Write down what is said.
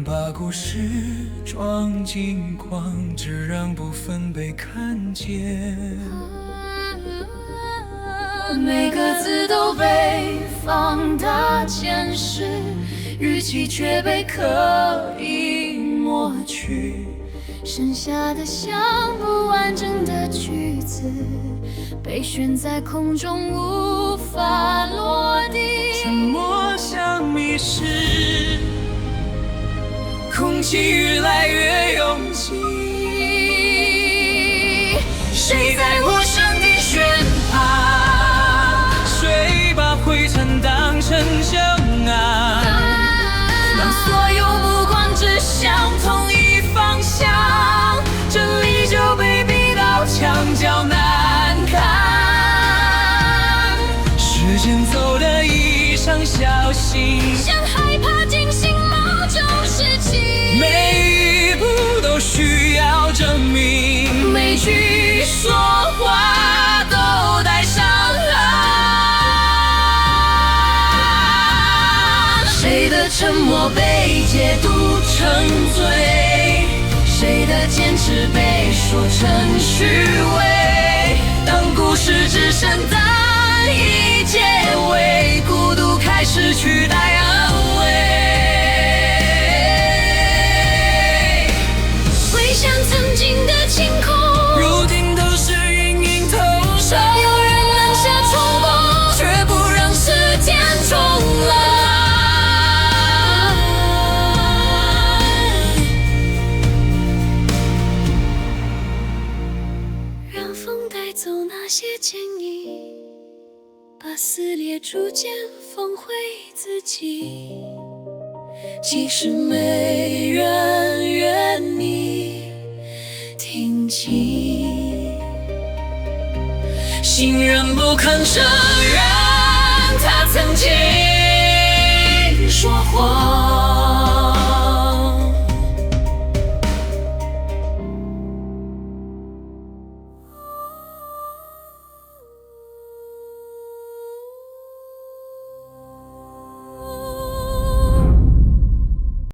把故事装进框，只让部分被看见。每个字都被放大检视，语气却被刻意抹去，剩下的像不完整的句子，被悬在空中无法落地。沉默像迷失，空气越来越拥挤。谁在无声地喧哗？谁把灰尘当成正案？让所有目光指向同一方向，真理就被逼到墙角难堪。时间走得异常小心，像害怕惊醒某种事情，每一步都需要证明，每句说话都带伤痕。谁的沉默被解读成罪？谁的坚持被说成虚伪？当故事只剩单一结尾，孤独开始取代安慰。回想曾经的晴空，如今都是芸芸投手。有人按下重播，却不让时间重来。让风带走那些建议，把撕裂逐渐缝回自己。即使没人愿你听清，心仍不肯承认他曾经